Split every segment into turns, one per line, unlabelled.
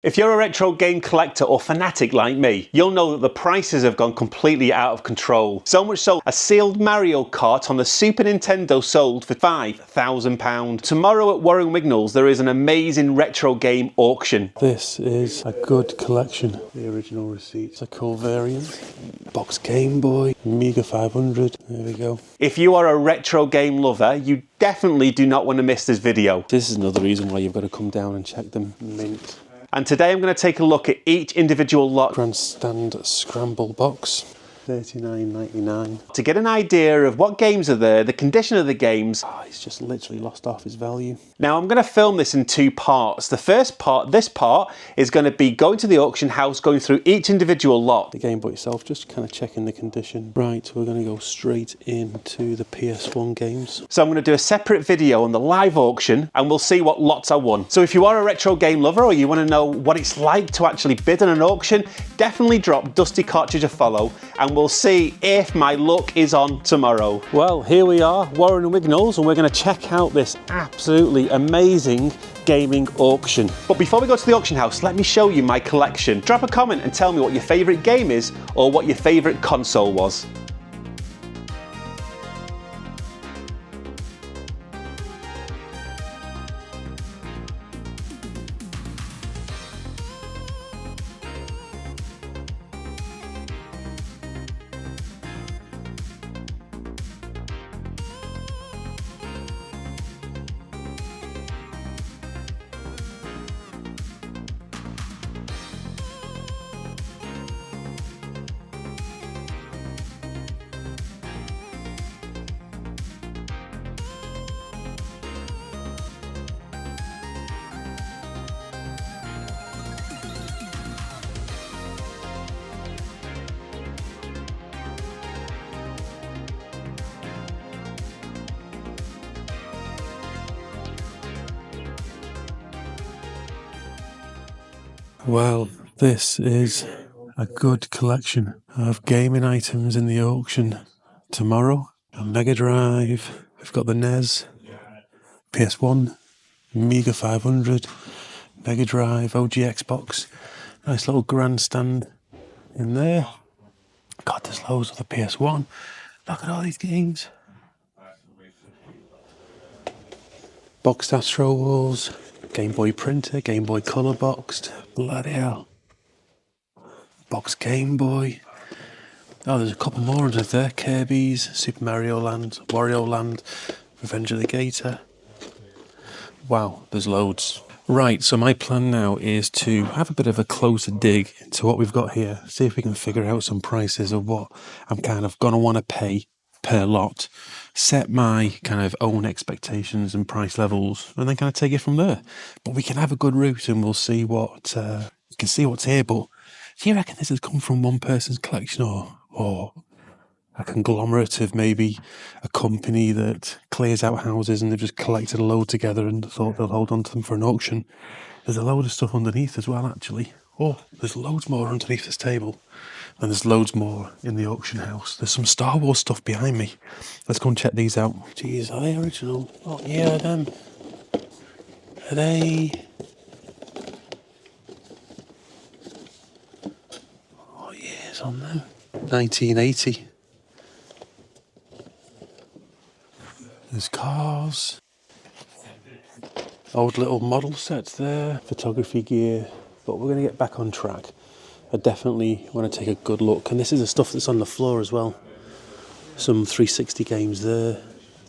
If you're a retro game collector or fanatic like me, you'll know that the prices have gone completely out of control. So much so, a sealed Mario Kart on the Super Nintendo sold for £5,000. Tomorrow at Warren Wignall's there is an amazing retro game auction.
This is a good collection. The original receipts, a cool variant. Box Game Boy, Mega 500, there we go.
If you are a retro game lover, you definitely do not want to miss this video.
This is another reason why you've got to come down and check them. Mint.
And today I'm going to take a look at each individual lot.
Grandstand Scramble box, $39.99.
To get an idea of what games are there, the condition of the games.
Oh, it's just literally lost half its value.
Now I'm going to film this in two parts. The first part, this part, is going to be going to the auction house, going through each individual lot.
The Game Boy itself, just kind of checking the condition. Right, we're going to go straight into the PS1 games.
So I'm going to do a separate video on the live auction and we'll see what lots I won. So if you are a retro game lover or you want to know what it's like to actually bid on an auction, definitely drop Dusty Cartridge a follow and we'll see if my luck is on tomorrow. Well, here we are, Warren and Wignall's, and we're going to check out this absolutely amazing gaming auction. But before we go to the auction house, let me show you my collection. Drop a comment and tell me what your favourite game is or what your favourite console was.
Well, this is a good collection of gaming items in the auction tomorrow. A Mega Drive, we've got the NES, PS1, Mega 500, Mega Drive, OG Xbox. Nice little grandstand in there. God, there's loads of the PS1. Look at all these games. Boxed Astro Wars, Game Boy printer, Game Boy colour boxed. Bloody hell. Box Game Boy. Oh, there's a couple more under there. Kirby's, Super Mario Land, Wario Land, Revenge of the Gator. Wow, there's loads. Right, so my plan now is to have a bit of a closer dig into what we've got here. See if we can figure out some prices of what I'm kind of going to want to pay per lot. Set my kind of own expectations and price levels and then kind of take it from there. But we can have a good route and we'll see what, you can see what's here. But do you reckon this has come from one person's collection or a conglomerate of maybe a company that clears out houses and they've just collected a load together and thought they'll hold on to them for an auction? There's a load of stuff underneath as well, actually. Oh, there's loads more underneath this table. And there's loads more in the auction house. There's some Star Wars stuff behind me. Let's go and check these out. Jeez, are they original? What year are them? Are they... What year's on them? 1980. There's cars. Old little model sets there. Photography gear. But we're going to get back on track. I definitely want to take a good look. And this is the stuff that's on the floor as well. Some 360 games there.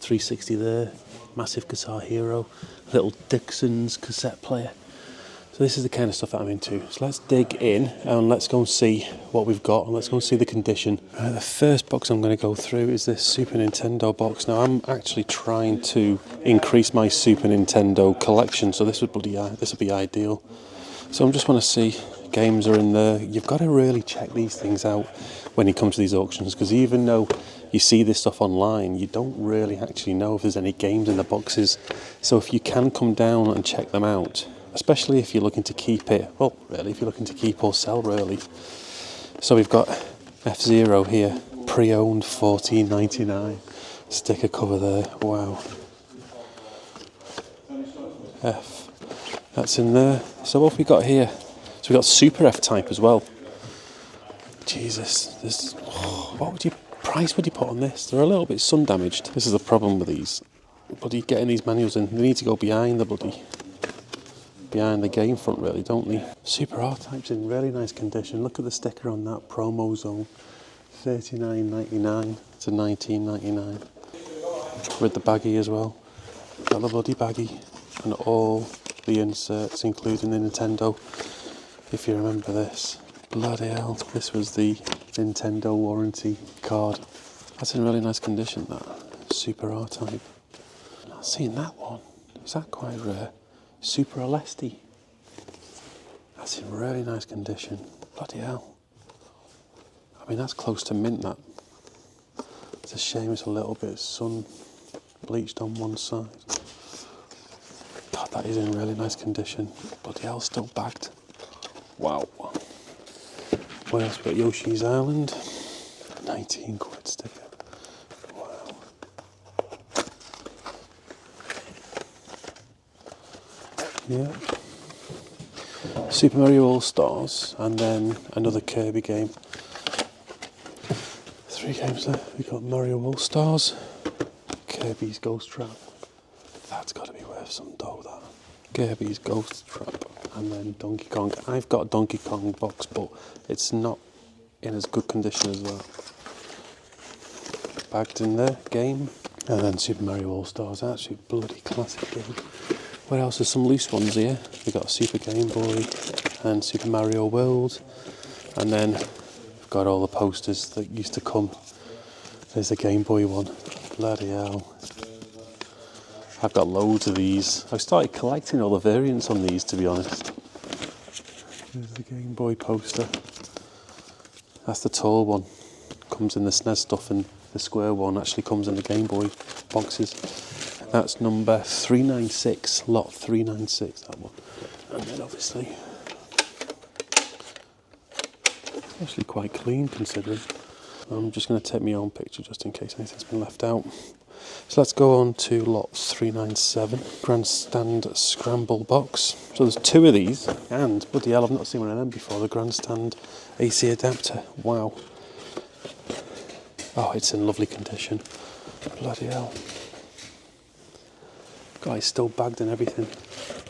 360 there. Massive Guitar Hero. Little Dixon's cassette player. So this is the kind of stuff that I'm into. So let's dig in and let's go and see what we've got. And let's go and see the condition. The first box I'm going to go through is this Super Nintendo box. Now I'm actually trying to increase my Super Nintendo collection. So this would be ideal. So I just want to see games are in there. You've got to really check these things out when you come to these auctions, because even though you see this stuff online, you don't really actually know if there's any games in the boxes. So if you can come down and check them out, especially if you're looking to keep it, well, really, if you're looking to keep or sell, really. So we've got F-Zero here, pre-owned, $14.99. Sticker cover there, wow. F, that's in there. So what have we got here? So we got Super F-Type as well. Jesus, this. What price would you put on this? They're a little bit sun damaged. This is the problem with these. Bloody getting these manuals in. They need to go behind the game front, really, don't they? Super R-Type's in really nice condition. Look at the sticker on that, promo zone. $39.99 to $19.99. With the baggie as well. Got the bloody baggie and all the inserts, including the Nintendo. If you remember this. Bloody hell, this was the Nintendo warranty card. That's in really nice condition, that. Super R-Type. Not seen that one. Is that quite rare? Super Alesti. That's in really nice condition. Bloody hell. I mean, that's close to mint, that. It's a shame it's a little bit sun bleached on one side. God, that is in really nice condition. Bloody hell, still bagged. Wow. What else? We've got Yoshi's Island. 19 quid sticker. Wow. Yeah. Super Mario All-Stars, and then another Kirby game. 3 games left. We've got Mario All-Stars, Kirby's Ghost Trap. That's got to be worth some dough, that. Kirby's Ghost Trap, and then Donkey Kong. I've got a Donkey Kong box, but it's not in as good condition as that. Bagged in there, game. And then Super Mario All-Stars, actually bloody classic game. What else? There's some loose ones here. We've got Super Game Boy and Super Mario World. And then we've got all the posters that used to come. There's the Game Boy one. Bloody hell. I've got loads of these. I've started collecting all the variants on these, to be honest. There's the Game Boy poster. That's the tall one. Comes in the SNES stuff, and the square one actually comes in the Game Boy boxes. That's number 396, lot 396, that one. And then obviously, it's actually quite clean considering. I'm just going to take my own picture just in case anything's been left out. So let's go on to lot 397, Grandstand Scramble box. So there's 2 of these, and bloody hell, I've not seen one of them before, the Grandstand AC adapter. Wow. Oh, it's in lovely condition. Bloody hell. God, it's still bagged and everything.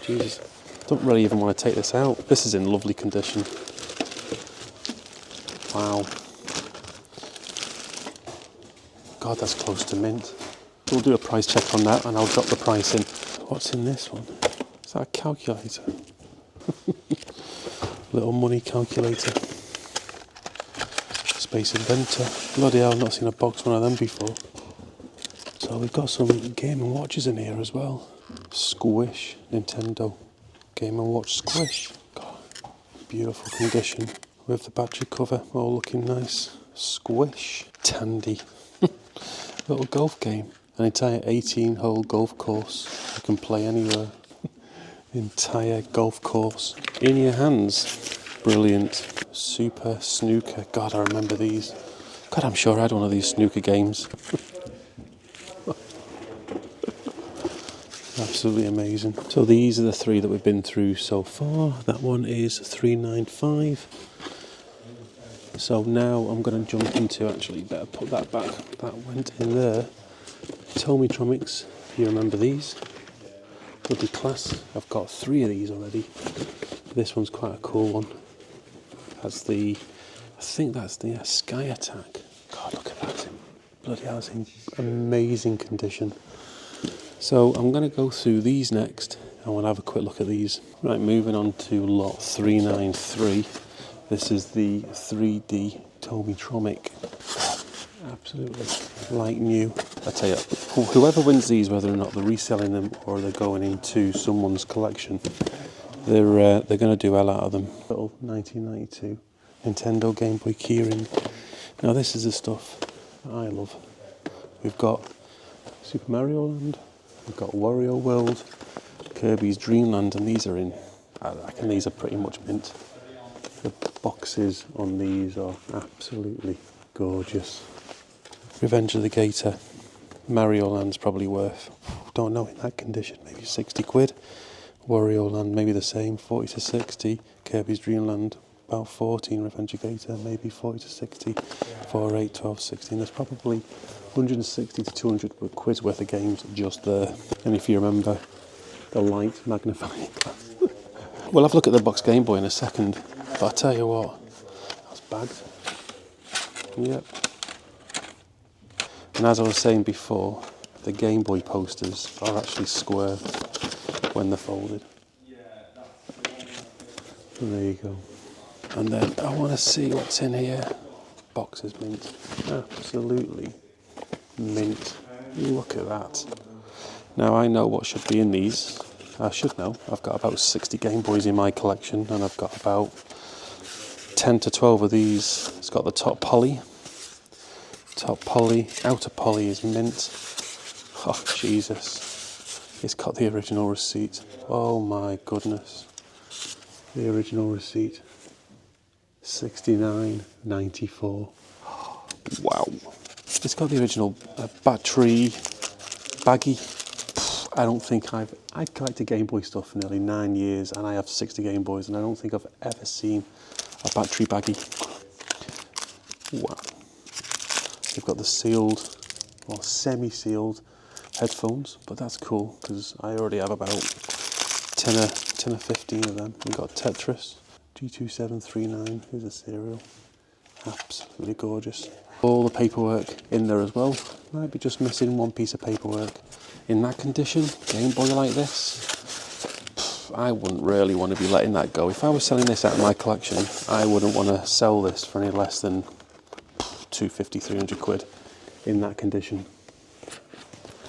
Jesus. Don't really even want to take this out. This is in lovely condition. Wow. God, that's close to mint. We'll do a price check on that and I'll drop the price in. What's in this one? Is that a calculator? Little money calculator. Space Inventor. Bloody hell, I've not seen a box one of them before. So we've got some Game & Watches in here as well. Squish, Nintendo Game & Watch Squish. God, beautiful condition with the battery cover, all looking nice. Squish, Tandy. Little golf game. An entire 18-hole golf course. You can play anywhere. Entire golf course. In your hands. Brilliant. Super Snooker. God, I remember these. God, I'm sure I had one of these snooker games. Absolutely amazing. So these are the 3 that we've been through so far. That one is 395. So now I'm going to jump into, actually better put that back. That went in there. Tomitromics, if you remember these. Bloody class. I've got 3 of these already. This one's quite a cool one. That's the, I think that's the Sky Attack. God, look at that. Bloody hell, it's in amazing condition. So I'm going to go through these next. I want to have a quick look at these. Right, moving on to lot 393. This is the 3D Tomitromic. Absolutely like new. I tell you, whoever wins these, whether or not they're reselling them or they're going into someone's collection, they're going to do hell out of them. Little 1992 Nintendo Game Boy keyring. Now this is the stuff that I love. We've got Super Mario Land, we've got Wario World, Kirby's Dream Land, and these are in, I reckon these are pretty much mint. The boxes on these are absolutely gorgeous. Revenge of the Gator, Mario Land's probably worth, don't know, in that condition, maybe 60 quid. Wario Land, maybe the same, 40 to 60. Kirby's Dream Land, about 14. Revengegator, maybe 40 to 60. 4, 8, 12, 16. There's probably 160 to 200 quid's worth of games just there. And if you remember the light magnifying glass. We'll have a look at the box Game Boy in a second, but I tell you what, that's bagged. Yep. And as I was saying before, the Game Boy posters are actually square when they're folded. And there you go. And then I want to see what's in here. Box is mint. Absolutely mint. Look at that. Now I know what should be in these. I should know. I've got about 60 Game Boys in my collection, and I've got about 10 to 12 of these. It's got the top poly. Top poly. Outer poly is mint. Oh, Jesus. It's got the original receipt. Oh my goodness. The original receipt. 69.94. Wow. It's got the original battery baggie. I don't think I've collected Game Boy stuff for nearly 9 years, and I have 60 Game Boys, and I don't think I've ever seen a battery baggie. Wow. They've got the sealed, or semi-sealed headphones, but that's cool, because I already have about 10 or 15 of them. We've got Tetris, G2739, here's a serial. Absolutely gorgeous. All the paperwork in there as well. Might be just missing one piece of paperwork. In that condition, Game Boy like this, I wouldn't really want to be letting that go. If I was selling this out of my collection, I wouldn't want to sell this for any less than 250, 300 quid in that condition.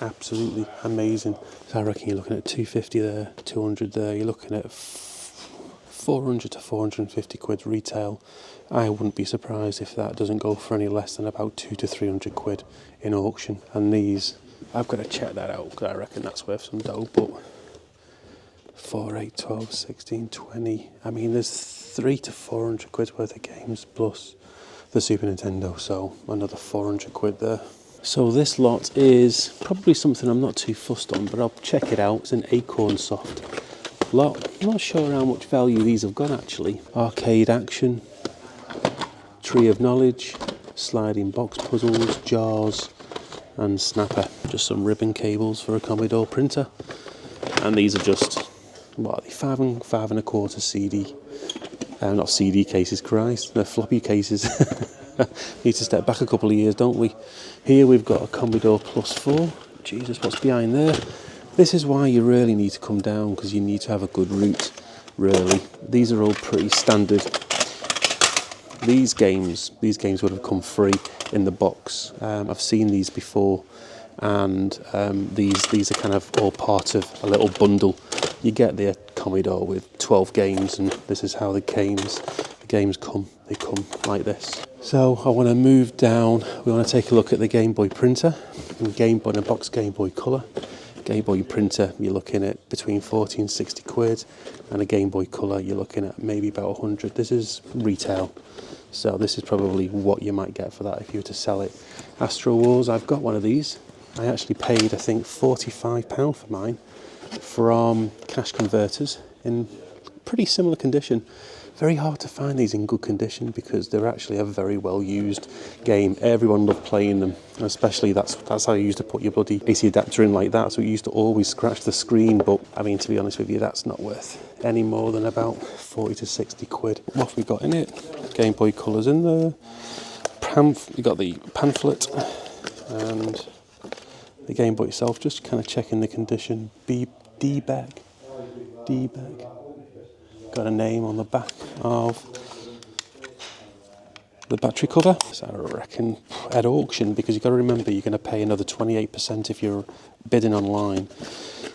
Absolutely amazing. So I reckon you're looking at 250 there, 200 there, you're looking at 400 to 450 quid retail. I wouldn't be surprised if that doesn't go for any less than about 200 to 300 quid in auction. And these, I've got to check that out, because I reckon that's worth some dough, but 4, 8, 12, 16, 20. I mean, there's 300 to 400 quid worth of games, plus the Super Nintendo, so another 400 quid there. So this lot is probably something I'm not too fussed on, but I'll check it out. It's an Acorn Soft lot. I'm not sure how much value these have got actually. Arcade Action, Tree of Knowledge, Sliding Box Puzzles, Jars, and Snapper. Just some ribbon cables for a Commodore printer. And these are just, what are they, 5 and 5.25 CD. Not CD cases, Christ, they're floppy cases. Need to step back a couple of years, don't we? Here we've got a Commodore Plus 4. Jesus, what's behind there? This is why you really need to come down, because you need to have a good route, really. These are all pretty standard. These games would have come free in the box. I've seen these before, and these are kind of all part of a little bundle. You get the Commodore with 12 games, and this is how the games come. They come like this. So I want to move down. We want to take a look at the Game Boy printer, and Game Boy in a box Game Boy Color. Game Boy printer, you're looking at between 40 and 60 quid, and a Game Boy Color, you're looking at maybe about 100. This is retail, so this is probably what you might get for that if you were to sell it. Astro Wars, I've got one of these. I actually paid, I think, £45 for mine from Cash Converters in pretty similar condition. Very hard to find these in good condition, because they're actually a very well used game. Everyone loved playing them, and especially that's how you used to put your bloody AC adapter in like that, so it used to always scratch the screen. But I mean, to be honest with you, that's not worth any more than about 40 to 60 quid. What have we got in it? Game Boy Colors in there. We got the pamphlet and the Game Boy itself, just kind of checking the condition. D-bag. Got a name on the back of the battery cover. So I reckon at auction, because you've got to remember you're going to pay another 28% if you're bidding online.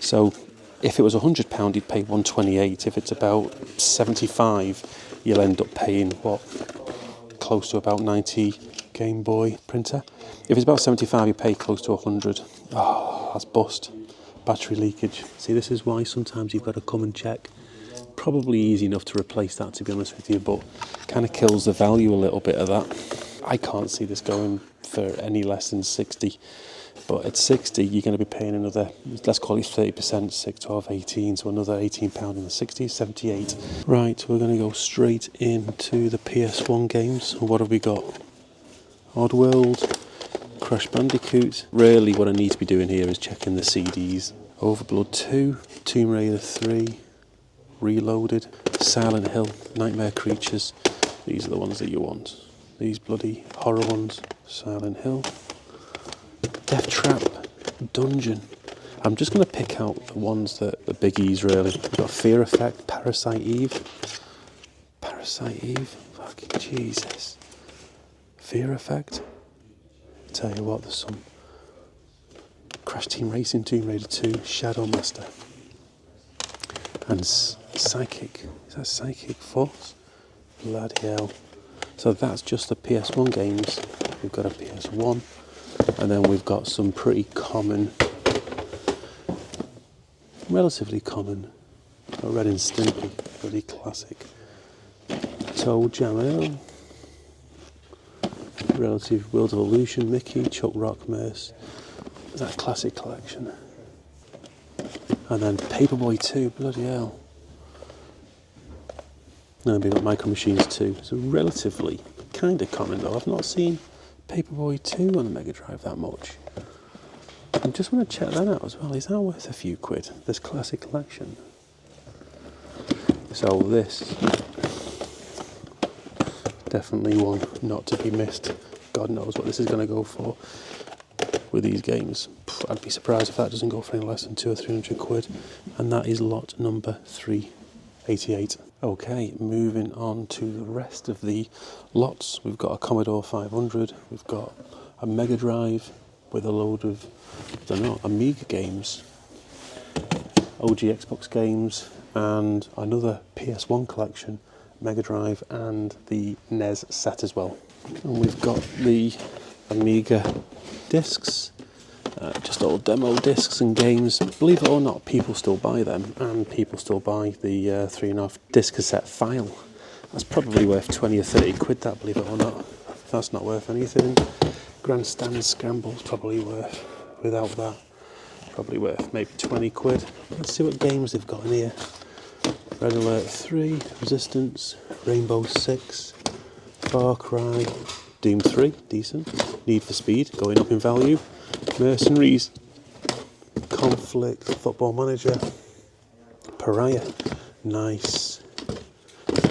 So if it was £100, you'd pay £128. If it's about 75, you'll end up paying what, close to about 90 Game Boy printer. If it's about 75, you pay close to 100. Oh, that's bust. Battery leakage. See, this is why sometimes you've got to come and check. Probably easy enough to replace that, to be honest with you, but kind of kills the value a little bit of that. I can't see this going for any less than 60 But at 60, you're going to be paying another, let's call it 30%, 6, 12, 18, so another £18 on the 60, 78. Right, we're going to go straight into the PS1 games. What have we got? Oddworld, Crash Bandicoot. Really what I need to be doing here is checking the CDs. Overblood 2, Tomb Raider 3, Reloaded, Silent Hill, Nightmare Creatures. These are the ones that you want. These bloody horror ones. Silent Hill. Death Trap, Dungeon. I'm just going to pick out the ones that the biggies really. We've got Fear Effect, Parasite Eve. Parasite Eve? Fucking Jesus. Fear Effect. Tell you what, there's some Crash Team Racing, Tomb Raider 2, Shadow Master. And Psychic. Is that Psychic Force? Bloody hell. So that's just the PS1 games. We've got a PS1. And then we've got some pretty common, relatively common, Red and Stimpy, pretty classic. Toe Jam, relative World of Illusion, Mickey, Chuck Rock, Merce. That classic collection. And then Paperboy 2, bloody hell. And then we've got Micro Machines 2. So relatively kind of common though. I've not seen Paperboy 2 on the Mega Drive that much. I just want to check that out as well. Is that worth a few quid, this classic collection? So this, definitely one not to be missed. God knows what this is going to go for with these games. I'd be surprised if that doesn't go for any less than 200 or 300 quid. And that is lot number 388. Okay, moving on to the rest of the lots. We've got a Commodore 500, we've got a Mega Drive with a load of, I don't know, Amiga games, OG Xbox games, and another PS1 collection, Mega Drive, and the NES set as well. And we've got the Amiga discs, just old demo discs and games. Believe it or not, people still buy them, and people still buy the 3.5 disc cassette file. That's probably worth 20 or 30 quid, that, believe it or not. That's not worth anything. Grandstand Scramble's probably worth, without that, probably worth maybe 20 quid. Let's see what games they've got in here. Red Alert 3, Resistance, Rainbow 6, Far Cry, Doom 3, decent. Need for Speed, going up in value. Mercenaries, Conflict, Football Manager, Pariah, nice.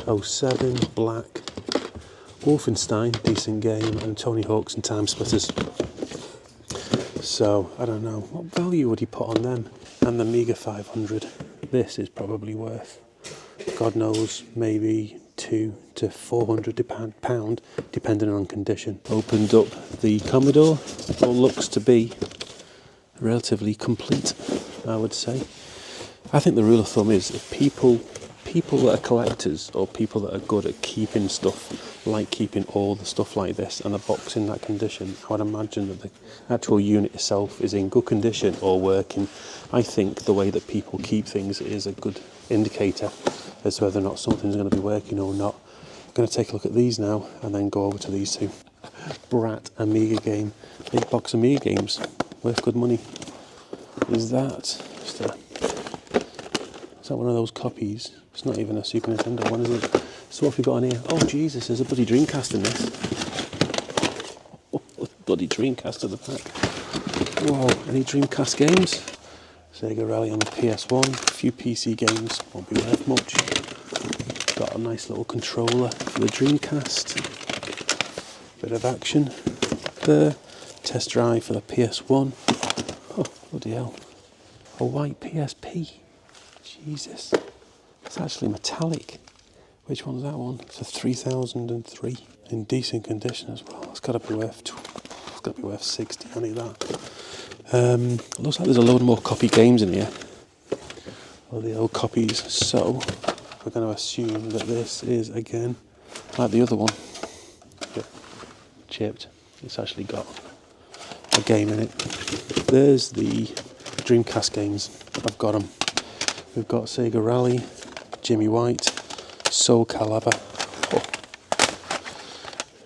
07, Black, Wolfenstein, decent game, and Tony Hawk's and Time Splitters. So, I don't know, what value would he put on them? And the Amiga 500, this is probably worth, God knows, maybe £200 to £400, depending on condition. Opened up the Commodore, all looks to be relatively complete, I would say. I think the rule of thumb is if people that are collectors or people that are good at keeping stuff, like keeping all the stuff like this and the box in that condition, I would imagine that the actual unit itself is in good condition or working. I think the way that people keep things is a good indicator as to whether or not something's going to be working or not. I'm going to take a look at these now and then go over to these two. Brat Amiga game, big box Amiga games, worth good money. Is that one of those copies? It's not even a Super Nintendo one, is it? So what have we got on here? Oh Jesus, there's a bloody Dreamcast in this. Oh, bloody Dreamcast at the back. Whoa, any Dreamcast games? Sega Rally on the PS1, a few PC games, won't be worth much. Got a nice little controller for the Dreamcast. Bit of action there. Test drive for the PS1. Oh, bloody hell. A white PSP. Jesus. It's actually metallic. Which one's that one? It's a 3003. In decent condition as well. It's got to be worth 60, I need that. Looks like there's a load more copy games in here. All the old copies. So, we're going to assume that this is, again, like the other one. Chipped. It's actually got a game in it. There's the Dreamcast games. I've got them. We've got Sega Rally, Jimmy White, Soul Calibur,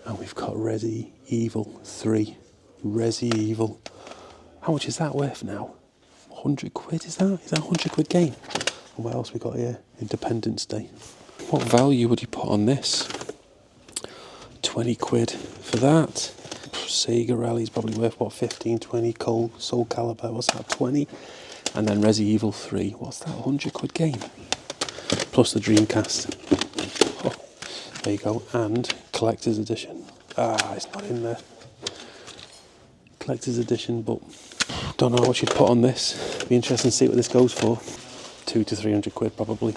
and we've got Resi Evil 3. Resi Evil. How How much is that worth now? 100 quid, is that a 100 quid game? And what else we got here? Independence Day. What value would you put on this? 20 quid for that. Sega Rally's probably worth, what, 15, 20? Soul Calibur, what's that, 20? And then Resi Evil 3, what's that, 100 quid game? Plus the Dreamcast. Oh, there you go. And Collector's Edition. It's not in there. Collector's Edition, but don't know what you'd put on this. Be interesting to see what this goes for. 200 to 300 quid probably.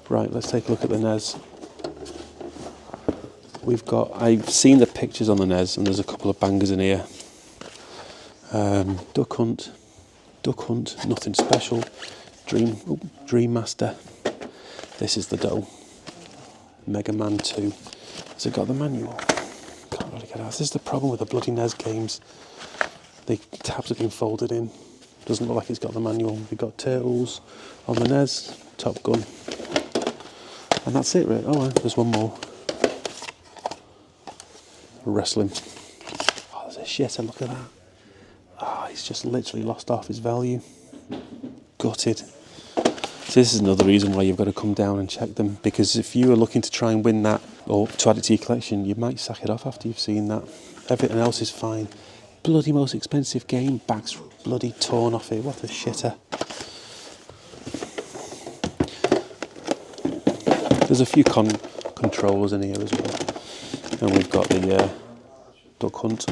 Right, let's take a look at the NES. I've seen the pictures on the NES, and there's a couple of bangers in here. Duck Hunt, nothing special. Dream Master. This is the dough. Mega Man 2. Has it got the manual? Can't really get out. This is the problem with the bloody NES games. The tabs have been folded in. Doesn't look like it's got the manual. We've got Turtles on the NES, Top Gun. And that's it, really. Oh, there's one more. Wrestling. Oh, there's a shitter, look at that. He's just literally lost half his value. Gutted. So this is another reason why you've got to come down and check them, because if you are looking to try and win that or to add it to your collection, you might sack it off after you've seen that. Everything else is fine. Bloody most expensive game, back's bloody torn off it. What a shitter. There's a few controllers in here as well. And we've got the Duck Hunt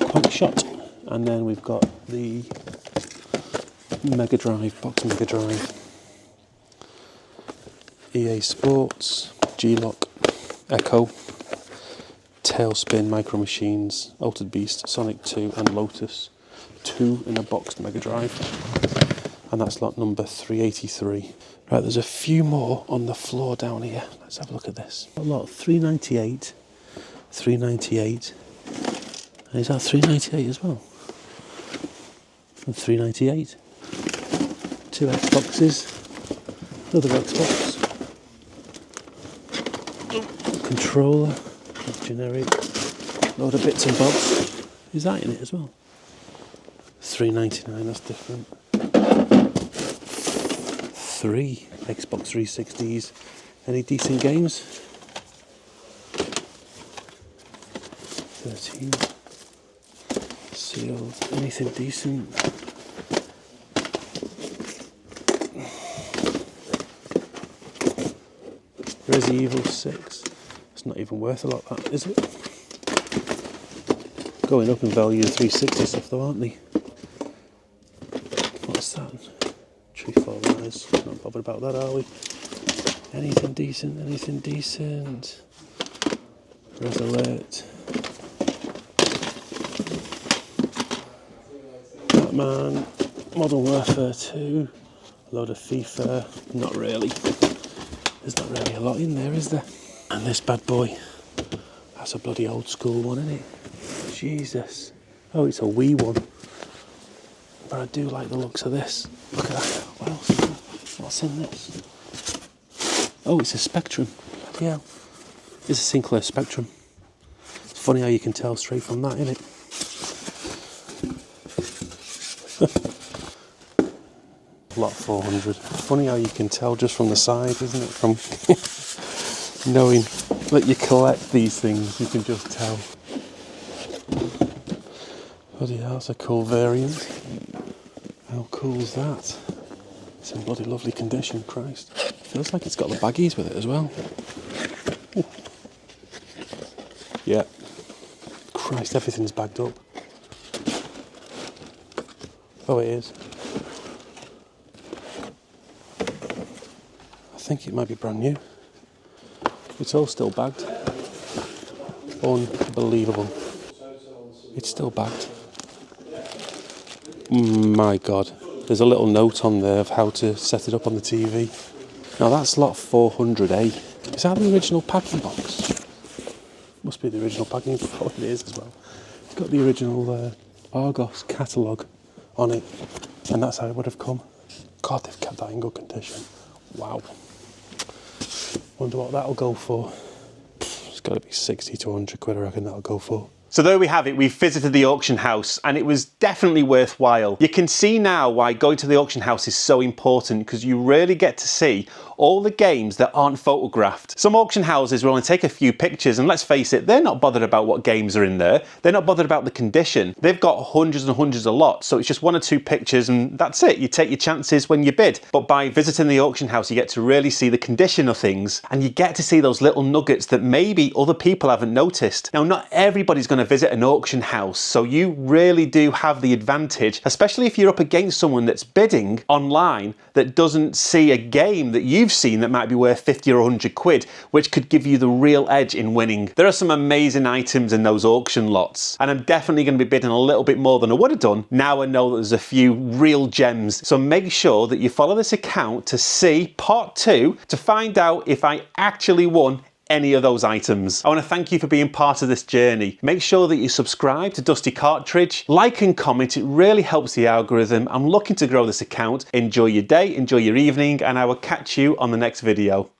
Quack Shot, and then we've got the Mega Drive, box Mega Drive, EA Sports, G-Lock, Echo, Tailspin, Micro Machines, Altered Beast, Sonic 2 and Lotus 2 in a boxed Mega Drive. And that's lot number 383. Right, there's a few more on the floor down here. Let's have a look at this. Lot 398, 398, and is that 398 as well? And 398. 2 Xboxes, another Xbox, controller, generic, load of bits and bobs. Is that in it as well? 399, that's different. 3 Xbox 360s. Any decent games? 13. Sealed. Anything decent? Resi Evil 6. It's not even worth a lot, that, is it? Going up in value, the 360 stuff though, aren't they? What's that? Tree Fall Rise. Not bothered about that, are we? Anything decent? Anything decent? Res Alert. Batman. Modern Warfare 2. A load of FIFA. Not really. There's not really a lot in there, is there? And this bad boy. That's a bloody old school one, isn't it? Jesus. Oh, it's a wee one. But I do like the looks of this. Look at that. What else is that? What's in this? Oh, it's a Spectrum. Bloody hell. It's a Sinclair Spectrum. It's funny how you can tell straight from that, isn't it? Lot 400. Funny how you can tell just from the side, isn't it? From knowing that you collect these things, you can just tell. Bloody hell, that's a cool variant. How cool is that? It's in bloody lovely condition, Christ. Feels like it's got the baggies with it as well. Ooh. Yeah. Christ, everything's bagged up. Oh, it is. I think it might be brand new. It's all still bagged. Unbelievable. It's still bagged. My God. There's a little note on there of how to set it up on the TV. Now that's lot 400A. Is that the original packing box? Must be the original packing box. Oh, it is as well. It's got the original Argos catalogue on it. And that's how it would have come. God, they've kept that in good condition. Wow. Wonder what that'll go for. It's got to be 60 to 100 quid, I reckon that'll go for.
So there we have it, we've visited the auction house and it was definitely worthwhile. You can see now why going to the auction house is so important, because you really get to see all the games that aren't photographed. Some auction houses will only take a few pictures, and let's face it, they're not bothered about what games are in there. They're not bothered about the condition. They've got hundreds and hundreds of lots, so it's just 1 or 2 pictures and that's it. You take your chances when you bid. But by visiting the auction house, you get to really see the condition of things, and you get to see those little nuggets that maybe other people haven't noticed. Now, not everybody's going to visit an auction house, so you really do have the advantage, especially if you're up against someone that's bidding online that doesn't see a game that you've seen that might be worth 50 or 100 quid, which could give you the real edge in winning. There are some amazing items in those auction lots, and I'm definitely going to be bidding a little bit more than I would have done. Now I know that there's a few real gems, so make sure that you follow this account to see part 2 to find out if I actually won any of those items. I want to thank you for being part of this journey. Make sure that you subscribe to Dusty Cartridge, like and comment, it really helps the algorithm. I'm looking to grow this account. Enjoy your day, enjoy your evening, and I will catch you on the next video.